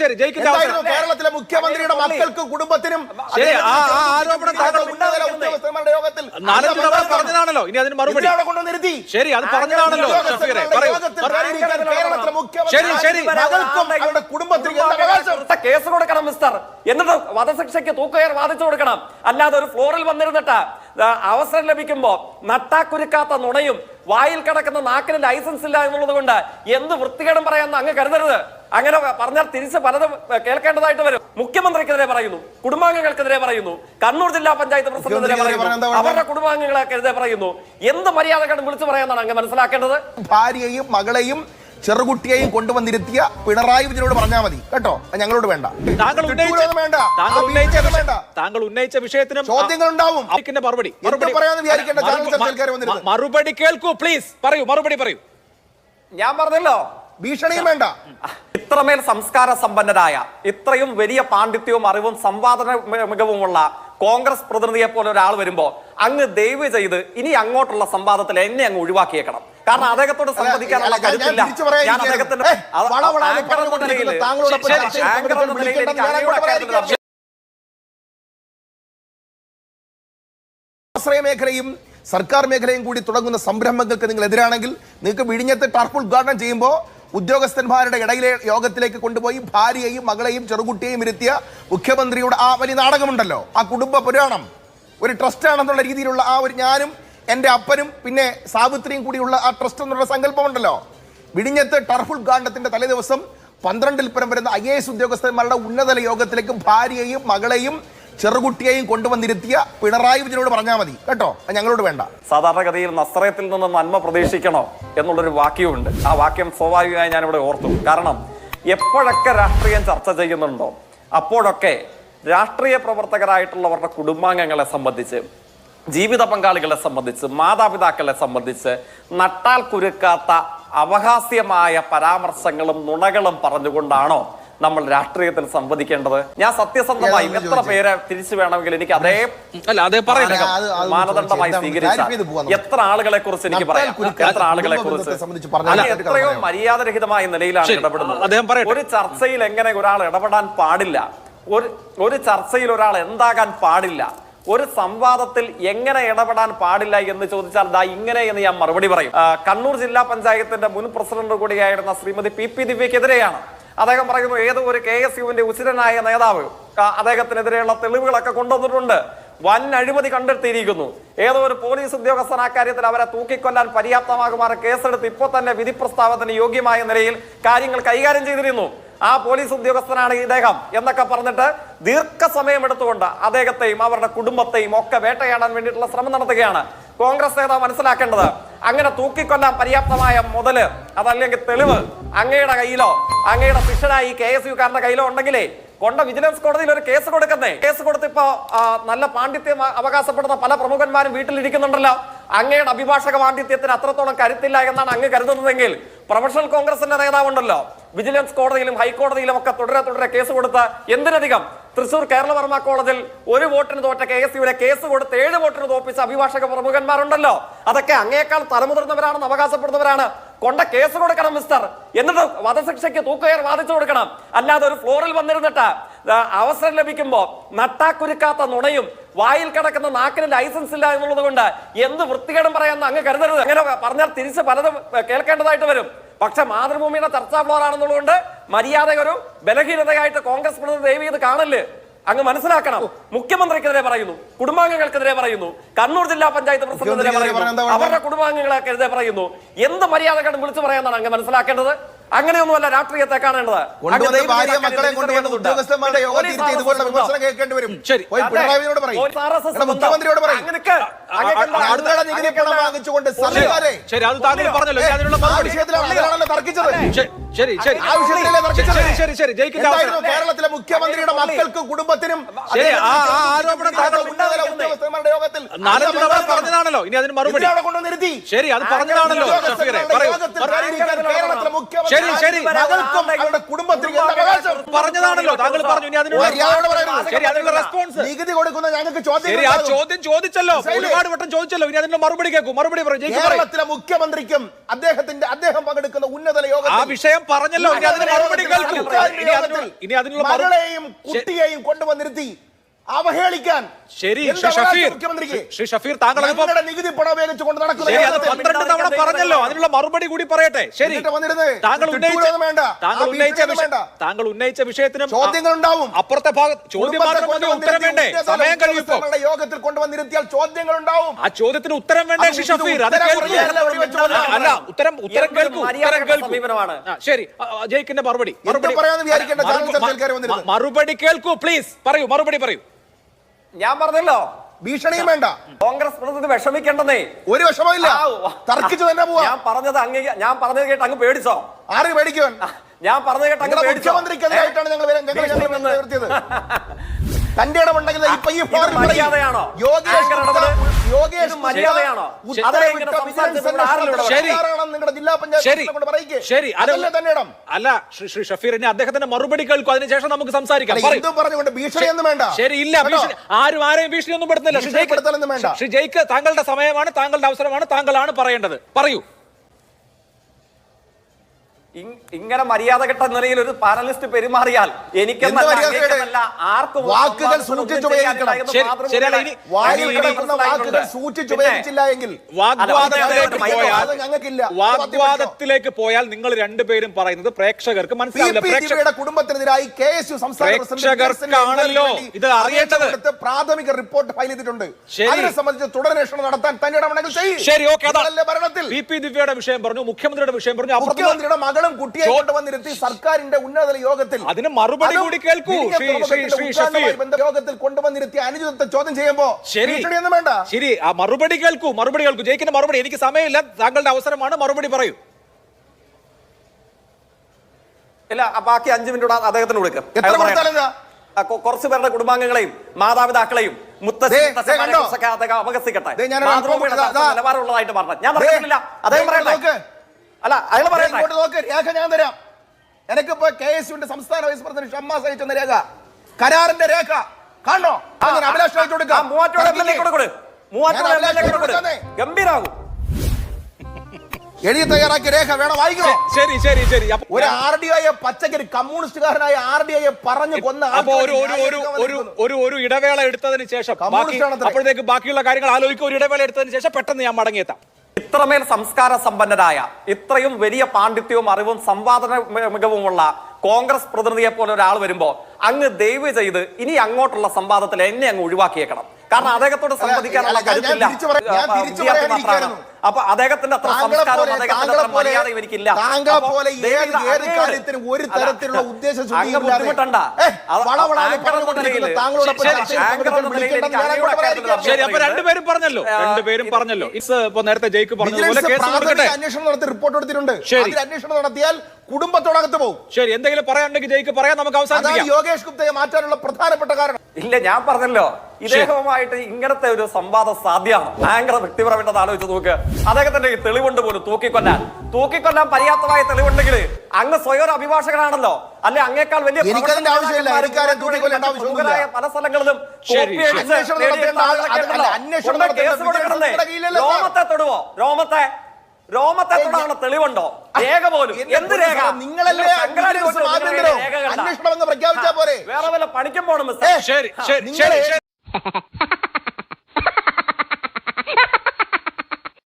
ശരി, കേരളത്തിലെ മുഖ്യമന്ത്രിയുടെ മക്കൾക്കും കുടുംബത്തിനും യോഗത്തിൽ പറഞ്ഞതാണല്ലോ. ഇനി അതിന് മറുപടി കൊണ്ടുവന്നിരുത്തി. ശരി, അത് പറഞ്ഞതാണല്ലോ. കേസ് കൊടുക്കണം മിസ്റ്റർ, എന്നിട്ട് വധശിക്ഷയ്ക്ക് തൂക്കുകയർ വാദിച്ചു കൊടുക്കണം. അല്ലാതെ ഒരു ഫ്ലോറിൽ വന്നിരുന്നിട്ട് അവസരം ലഭിക്കുമ്പോ നട്ടാക്കുരുക്കാത്ത നുണയും വായിൽ കിടക്കുന്ന നാക്കിന് ലൈസൻസ് ഇല്ല എന്നുള്ളത് കൊണ്ട് എന്ത് വൃത്തികേടും പറയാമെന്ന് അങ്ങ് കരുതരുത്. അങ്ങനെ പറഞ്ഞാൽ തിരിച്ച് പലതും കേൾക്കേണ്ടതായിട്ട് വരും. മുഖ്യമന്ത്രിക്കെതിരെ പറയുന്നു, കുടുംബാംഗങ്ങൾക്കെതിരെ പറയുന്നു, കണ്ണൂർ ജില്ലാ പഞ്ചായത്ത് പ്രസിഡന്റിനെതിരെ പറയുന്നു, അവരുടെ കുടുംബാംഗങ്ങളെതിരെ പറയുന്നു. എന്ത് മര്യാദകളും വിളിച്ചു പറയാന്നാണ് അങ്ങ് മനസ്സിലാക്കേണ്ടത്. ഭാര്യയെയും മകളെയും ചെറുകുട്ടിയെയും കൊണ്ടുവന്നിരുത്തിയ പിണറായി വിജയനോട് പറഞ്ഞാൽ മതി കേട്ടോ, ഞങ്ങളോട് വേണ്ട. താങ്കൾ ഉന്നയിച്ച വിഷയത്തിന് ചോദ്യങ്ങൾ ഉണ്ടാവും. മറുപടി കേൾക്കൂ പ്ലീസ്. പറയൂ, മറുപടി പറയൂ. ഞാൻ പറഞ്ഞല്ലോ, ഭീഷണിയും വേണ്ട. ഇത്രമേൽ സംസ്കാര സമ്പന്നരായ, ഇത്രയും വലിയ പാണ്ഡിത്യവും അറിവും സംവാദന മികവുമുള്ള കോൺഗ്രസ് പ്രതിനിധിയെ പോലെ ഒരാൾ വരുമ്പോ അങ്ങ് ദയവ് ചെയ്ത് ഇനി അങ്ങോട്ടുള്ള സംവാദത്തിൽ എന്നെ അങ്ങ് ഒഴിവാക്കിയേക്കണം. കാരണം അദ്ദേഹത്തോട് സംവദിക്കാനുള്ള കരുത്തില്ല. ഞാൻ അദ്ദേഹത്തിന്റെ മേഖലയും സർക്കാർ മേഖലയും കൂടി തുടങ്ങുന്ന സംരംഭങ്ങൾക്ക് നിങ്ങൾ എതിരാണെങ്കിൽ നിങ്ങൾക്ക് വിഴിഞ്ഞത്ത് ടർഫ് ഉദ്ഘാടനം ചെയ്യുമ്പോൾ ഉദ്യോഗസ്ഥന്മാരുടെ ഇടയിലെ യോഗത്തിലേക്ക് കൊണ്ടുപോയി ഭാര്യയെയും മകളെയും ചെറുകുട്ടിയെയും ഇരുത്തിയ മുഖ്യമന്ത്രിയുടെ ആ വലിയ നാടകമുണ്ടല്ലോ, ആ കുടുംബ പുരാണം, ഒരു ട്രസ്റ്റ് ആണെന്നുള്ള രീതിയിലുള്ള ആ ഒരു ഞാനും എൻ്റെ അപ്പനും പിന്നെ സാവിത്രിയും കൂടിയുള്ള ആ ട്രസ്റ്റ് എന്നുള്ള സങ്കല്പമുണ്ടല്ലോ. വിഴിഞ്ഞത്ത് ടർഫ് ഉദ്ഘാടനത്തിന്റെ തലേ ദിവസം 12-ൽ പരം വരുന്ന IAS ഉദ്യോഗസ്ഥന്മാരുടെ ഉന്നതല യോഗത്തിലേക്ക് ഭാര്യയെയും മകളെയും ചെറുകുട്ടിയെയും കൊണ്ടുവന്നിരുത്തിയ പിണറായി വിജയനോട് പറഞ്ഞാൽ മതി കേട്ടോ, ഞങ്ങളോട് വേണ്ട. സാധാരണഗതിയിൽ നസ്രയത്തിൽ നിന്ന് നന്മ പ്രതീക്ഷിക്കണോ എന്നുള്ളൊരു വാക്യമുണ്ട്. ആ വാക്യം സ്വാഭാവികമായി ഞാനിവിടെ ഓർത്തു. കാരണം എപ്പോഴൊക്കെ രാഷ്ട്രീയം ചർച്ച ചെയ്യുന്നുണ്ടോ അപ്പോഴൊക്കെ രാഷ്ട്രീയ പ്രവർത്തകരായിട്ടുള്ളവരുടെ കുടുംബാംഗങ്ങളെ സംബന്ധിച്ച്, ജീവിത പങ്കാളികളെ സംബന്ധിച്ച്, മാതാപിതാക്കളെ സംബന്ധിച്ച് നട്ടാൽ കുരുക്കാത്ത അപഹാസ്യമായ പരാമർശങ്ങളും നുണകളും പറഞ്ഞുകൊണ്ടാണോ നമ്മൾ രാഷ്ട്രീയത്തിൽ സംവദിക്കേണ്ടത്? ഞാൻ സത്യസന്ധമായി എത്ര പേരെ തിരിച്ചു വേണമെങ്കിൽ എനിക്ക് അതേ മാനദണ്ഡമായി സ്വീകരിച്ചാൽ എത്ര ആളുകളെ കുറിച്ച് എനിക്ക് പറയാം, എത്ര ആളുകളെ കുറിച്ച് എത്രയോ മര്യാദരഹിതമായ നിലയിലാണ് ഇടപെടുന്നത്. ഒരു ചർച്ചയിൽ എങ്ങനെ ഒരാൾ ഇടപെടാൻ പാടില്ല, ഒരു ചർച്ചയിൽ ഒരാൾ എന്താകാൻ പാടില്ല, ഒരു സംവാദത്തിൽ എങ്ങനെ ഇടപെടാൻ പാടില്ല എന്ന് ചോദിച്ചാൽ ദാ ഇങ്ങനെ എന്ന് ഞാൻ മറുപടി പറയും. കണ്ണൂർ ജില്ലാ പഞ്ചായത്തിന്റെ മുൻ പ്രസിഡന്റ് കൂടിയായിരുന്ന ശ്രീമതി PP ദിവ്യക്കെതിരെയാണ് അദ്ദേഹം പറയുന്നു, ഏതോ ഒരു KSUവിന്റെ ഉച്ചിരനായ നേതാവ് അദ്ദേഹത്തിനെതിരെയുള്ള തെളിവുകളൊക്കെ കൊണ്ടുവന്നിട്ടുണ്ട്, വൻ അഴിമതി കണ്ടെത്തിയിരിക്കുന്നു, ഏതോ ഒരു പോലീസ് ഉദ്യോഗസ്ഥൻ ആ കാര്യത്തിൽ അവരെ തൂക്കിക്കൊല്ലാൻ പര്യാപ്തമാകുമാറ് കേസെടുത്ത് ഇപ്പോൾ തന്നെ വിധി പ്രസ്താവത്തിന് യോഗ്യമായ നിലയിൽ കാര്യങ്ങൾ കൈകാര്യം ചെയ്തിരുന്നു, ആ പോലീസ് ഉദ്യോഗസ്ഥനാണ് ഇദ്ദേഹം എന്നൊക്കെ പറഞ്ഞിട്ട് ദീർഘസമയം എടുത്തുകൊണ്ട് അദ്ദേഹത്തെയും അവരുടെ കുടുംബത്തെയും ഒക്കെ വേട്ടയാടാൻ വേണ്ടിയിട്ടുള്ള ശ്രമം നടത്തുകയാണ്. കോൺഗ്രസ് നേതാവ് മനസ്സിലാക്കേണ്ടത്, അങ്ങനെ തൂക്കിക്കൊല്ലാൻ പര്യാപ്തമായ മുതല് അതല്ലെങ്കിൽ തെളിവ് അങ്ങയുടെ കയ്യിലോ അങ്ങയുടെ ശിഷ്യനായി KSUക്കാരന്റെ കയ്യിലോ ഉണ്ടെങ്കിലേ കൊണ്ട വിജിലൻസ് കോടതിയിൽ ഒരു കേസ് കൊടുക്കുന്നേ. കേസ് കൊടുത്തിപ്പോ നല്ല പാണ്ഡിത്യം അവകാശപ്പെടുന്ന പല പ്രമുഖന്മാരും വീട്ടിലിരിക്കുന്നുണ്ടല്ലോ. അങ്ങയുടെ അഭിഭാഷക പാണ്ഡിത്യത്തിന് അത്രത്തോളം കരുത്തില്ല എന്നാണ് അങ്ങ് കരുതുന്നതെങ്കിൽ പ്രൊഫഷണൽ കോൺഗ്രസിന്റെ നേതാവുണ്ടല്ലോ, വിജിലൻസ് കോടതിയിലും ഹൈക്കോടതിയിലും ഒക്കെ തുടരെ കേസ് കൊടുത്ത് എന്തിനധികം തൃശൂർ കേരളവർമ്മ കോളേജിൽ 1 വോട്ടിന് തോറ്റ KSUവിനെ കേസ് കൊടുത്ത് 7 വോട്ടിന് തോപ്പിച്ച അഭിഭാഷക പ്രമുഖന്മാരുണ്ടല്ലോ. അതൊക്കെ അങ്ങേക്കാൾ തലമുതിർന്നവരാണെന്ന് അവകാശപ്പെടുന്നവരാണ്. കൊണ്ട കേസ് കൊടുക്കണം മിസ്റ്റർ, എന്നിട്ട് വധശിക്ഷയ്ക്ക് തൂക്കുകയർ വാദിച്ചു കൊടുക്കണം. അല്ലാതെ ഒരു ഫ്ലോറിൽ വന്നിരുന്നിട്ട് അവസരം ലഭിക്കുമ്പോ നട്ടാക്കുരുക്കാത്ത നുണയും വായിൽ കിടക്കുന്ന നാക്കിന് ലൈസൻസ് ഇല്ല എന്നുള്ളത് കൊണ്ട് എന്ത് വൃത്തികേടും പറയാമെന്ന് അങ്ങ് കരുതരുത്. അങ്ങനെ പറഞ്ഞാൽ തിരിച്ച് പലതും കേൾക്കേണ്ടതായിട്ട് വരും. പക്ഷെ മാതൃഭൂമിയുടെ ചർച്ചാ ഫ്ലോർ ആണെന്നുള്ളതുകൊണ്ട് മര്യാദ ഒരു ബലഹീനതയായിട്ട് കോൺഗ്രസ് പ്രതിനിധി ദയവ് ചെയ്ത് കാണല്. അങ്ങ് മനസ്സിലാക്കണം. മുഖ്യമന്ത്രിക്കെതിരെ പറയുന്നു, കുടുംബാംഗങ്ങൾക്കെതിരെ പറയുന്നു, കണ്ണൂർ ജില്ലാ പഞ്ചായത്ത് പ്രസിഡന്റിനെതിരെ പറയുന്നു, അവരുടെ കുടുംബാംഗങ്ങളെതിരെ പറയുന്നു. എന്ത് മര്യാദകളും വിളിച്ചു പറയാന്നാണ് അങ്ങ് മനസ്സിലാക്കേണ്ടത്. അങ്ങനെയൊന്നുമല്ല രാഷ്ട്രീയത്തെ കാണേണ്ടത്. കേരളത്തിലെ മുഖ്യമന്ത്രിയുടെ മക്കൾക്കും കുടുംബത്തിനും പറഞ്ഞതാണല്ലോ. ഇനി അതിന് മറുപടി കൊണ്ടുവന്നിരുത്തി. ശരി, അത് പറഞ്ഞതാണല്ലോ. പറഞ്ഞതാണല്ലോ, താങ്കൾ പറഞ്ഞു. ഇനി അതിനുള്ള റെസ്പോൺസ് നികുതി കൊടുക്കുന്ന ഞങ്ങൾക്ക് ചോദ്യം ചോദിച്ചല്ലോ, ഒരുപാട് വട്ടം ചോദിച്ചല്ലോ. ഇനി അതിനുള്ള മറുപടി കേൾക്കും. മറുപടി പറയും. കേരളത്തിലെ മുഖ്യമന്ത്രിക്കും അദ്ദേഹം പങ്കെടുക്കുന്ന ഉന്നതല യോഗം ആ വിഷയം അദ്ദേഹം പറഞ്ഞല്ലോ, ഇനി അതിന് മറുപടി കേൾക്കൂ. ഇനി അതിനുള്ള മകളെയും കുട്ടിയെയും കൊണ്ടുവന്നിരുത്തി അവഹേളിക്കാൻ ശരി ശ്രീ ഷഫീർ താങ്കൾ നികുതി പണം ഉപയോഗിച്ചുകൊണ്ട് നടക്കുന്ന 12 തവണ പറഞ്ഞല്ലോ, അതിനുള്ള മറുപടി കൂടി പറയട്ടെ. ശരി, താങ്കൾ ഉന്നയിച്ച വിഷയത്തിന് ചോദ്യങ്ങൾ ഉണ്ടാവും. അപ്പുറത്തെ ഭാഗത്ത് ചോദ്യം മാത്രം ഉത്തരം വേണ്ടേ? സമയം കഴിയുമ്പോൾ യോഗത്തിൽ കൊണ്ടുവന്നിരുത്തിയാൽ ചോദ്യങ്ങൾ ഉണ്ടാവും. ആ ചോദ്യത്തിന് ഉത്തരം വേണ്ടേ ശ്രീ ഷഫീർ? അത് അല്ല, ഉത്തരം കേൾക്കൂ. ശരി, ജയിക്കിന്റെ മറുപടി കേൾക്കൂ പ്ലീസ്. പറയൂ, മറുപടി പറയൂ. ഞാൻ പറഞ്ഞല്ലോ, ഭീഷണിയും വേണ്ട. കോൺഗ്രസ് പ്രതിനിധി വിഷമിക്കണ്ടെന്നേ, ഒരു വിഷമമില്ല, തർക്കിച്ചു തന്നെ പോവാ. ഞാൻ പറഞ്ഞത് കേട്ട് അങ്ങ് പേടിച്ചോ? ആര് പേടിക്കുവാൻ? ഞാൻ പറഞ്ഞത് കേട്ട് അങ്ങ് പേടിച്ചോ? മുഖ്യമന്ത്രിക്കെതിരായിട്ടാണ് ഞങ്ങൾ തന്റെ ഇടമുണ്ടെങ്കിൽ മര്യാദയാണോ? മര്യാദയാണോ? നിങ്ങളുടെ ജില്ലാ പഞ്ചായത്ത് അല്ല ശ്രീ ഷഫീറിനെ അദ്ദേഹത്തിന്റെ മറുപടി കേൾക്കും, അതിനുശേഷം നമുക്ക് സംസാരിക്കാം. പറഞ്ഞുകൊണ്ട് ഭീഷണിയൊന്നും വേണ്ട. ശരി, ഇല്ല, ആരെയും ഭീഷണി ഒന്നും പെടുന്നില്ല. ശ്രീ ജയിക്ക്, താങ്കളുടെ സമയമാണ്, താങ്കളുടെ അവസരമാണ്, താങ്കളാണ് പറയേണ്ടത്. പറയൂ. ഇങ്ങനെ മര്യാദ കെട്ട നിലയിൽ ഒരു പാനലിസ്റ്റ് പെരുമാറിയാൽ എനിക്കെന്നല്ല ആർക്കും വാക്കുകൾ വാഗ്വാദത്തിലേക്ക് പോയാൽ നിങ്ങൾ രണ്ടുപേരും പറയുന്നത് പ്രേക്ഷകർക്ക് മനസ്സിലാവില്ല. കുടുംബത്തിനെതിരായി KSU പ്രേക്ഷകർക്കാണല്ലോ ഇത് അറിയേണ്ടത്. പ്രാഥമിക റിപ്പോർട്ട് ഫയൽ ചെയ്തിട്ടുണ്ട്. അതിനെ സംബന്ധിച്ച് തുടരന്വേഷണം നടത്താൻ തന്നെ ഇടപെടൽ ചെയ്യും. ശരി, ഓക്കെ. ഭരണത്തിൽ PP ദിവ്യയുടെ വിഷയം പറഞ്ഞു, മുഖ്യമന്ത്രിയുടെ വിഷയം പറഞ്ഞു, മുഖ്യമന്ത്രിയുടെ മകളും കുട്ടിയെ കൊണ്ടുവന്നിരുത്തി സർക്കാരിന്റെ ഉന്നതതല യോഗത്തിൽ അതിന് മറുപടി കൂടി കേൾക്കൂ. യോഗത്തിൽ കൊണ്ടുവന്നിരുത്തി അനുചിതത്തെ ചോദ്യം ചെയ്യുമ്പോ ഭീഷണിയൊന്നും വേണ്ട. ശരി, ആ മറുപടി കേൾക്കൂ. ജയിക്കുന്ന മറുപടി. എനിക്ക് സമയമില്ല, താങ്കളുടെ അവസരമാണ്, മറുപടി പറയൂ. ഇല്ല, ബാക്കി 5 മിനിറ്റ് അദ്ദേഹത്തിന് കൊടുക്കും. കുറച്ചു പേരുടെ കുടുംബാംഗങ്ങളെയും മാതാപിതാക്കളെയും അപകസിക്കട്ടെ. നിലവാരമുള്ളതായിട്ട് പറഞ്ഞു. ഞാൻ പറഞ്ഞില്ല, അദ്ദേഹം പറയട്ടെ. അല്ല, അയാൾ പറയട്ടെ. രേഖ ഞാൻ തരാം. എനിക്കിപ്പോ KSUവിന്റെ സംസ്ഥാന വൈസ് പ്രസിഡന്റ് ഷമ്മാസ് അയച്ചെന്ന രേഖ, കരാറിന്റെ രേഖ കാണോ? അഭിലാഷ് അയച്ചു കൊടുക്കാം. ഗംഭീരാകും. എഴുതി തയ്യാറാക്കിയ രേഖ വേണം, വായിക്കണോ? ശരി ശരി ശരി. ഒരു RDI പച്ചക്കറി കമ്മ്യൂണിസ്റ്റുകാരനായ RDI പറഞ്ഞു കൊന്ന ഒരു ഇടവേള എടുത്തതിന് ശേഷം അപ്പോഴത്തേക്ക് ബാക്കിയുള്ള കാര്യങ്ങൾ ആലോചിക്കും. ഒരു ഇടവേള എടുത്തതിന് ശേഷം പെട്ടെന്ന് ഞാൻ മടങ്ങിയെത്താം. ഇത്രമേൽ സംസ്കാര സമ്പന്നരായ, ഇത്രയും വലിയ പാണ്ഡിത്യവും അറിവും സംവാദന മികവുമുള്ള കോൺഗ്രസ് പ്രതിനിധിയെ പോലെ ഒരാൾ വരുമ്പോ അങ്ങ് ദയവ് ചെയ്ത് ഇനി അങ്ങോട്ടുള്ള സംവാദത്തിൽ എന്നെ അങ്ങ് ഒഴിവാക്കിയേക്കണം. കാരണം അദ്ദേഹത്തോട് സംവദിക്കാനുള്ള കരുത്തില്ല. അപ്പൊ അദ്ദേഹത്തിന്റെ അത്ര സംസ്കാരവും അദ്ദേഹത്തിന്റെ അത്ര മര്യാദയും എനിക്കില്ല. ബുദ്ധിമുട്ടണ്ട. ശരി, അപ്പൊ രണ്ടുപേരും പറഞ്ഞല്ലോ. ഇപ്പൊ നേരത്തെ ജയിക്ക് പറഞ്ഞതുപോലെ അന്വേഷണം നടത്തി റിപ്പോർട്ട് എടുത്തിട്ടുണ്ട്. അന്വേഷണം നടത്തിയാൽ കുടുംബത്തോടകത്ത് പോകും. ശരി, എന്തെങ്കിലും പറയാനുണ്ടെങ്കിൽ ജയിക്ക് പറയാം, നമുക്ക് അവസാനിപ്പിക്കാം. യോഗേഷ് ഗുപ്തയെ മാറ്റാനുള്ള പ്രധാനപ്പെട്ട കാരണം ഇല്ല, ഞാൻ പറഞ്ഞല്ലോ, ഇദ്ദേഹവുമായിട്ട് ഇങ്ങനത്തെ ഒരു സംവാദം സാധ്യമാണ്. ഭയങ്കര വ്യക്തിപരമായിട്ട് ആലോചിച്ച് നോക്ക്. അദ്ദേഹത്തിന്റെ ഈ തെളിവുണ്ട് പോലും തൂക്കിക്കൊല്ലാൻ പര്യാപ്തമായ തെളിവുണ്ടെങ്കിൽ അങ്ങ് സ്വയം അഭിഭാഷകനാണല്ലോ, അല്ലെ? അങ്ങേക്കാൾ വലിയ പല സ്ഥലങ്ങളിലും രോമത്തെ തൊടുവോ? രോമത്തെ തൊടാനുള്ള തെളിവുണ്ടോ? രേഖ പോലും. എന്ത് രേഖ? നിങ്ങളല്ലേ അന്വേഷണമെന്ന് പ്രഖ്യാപിച്ചാ പോരെ? വേറെ വല്ല പണിക്കും പോണം മിസ്റ്റർ. ശരി.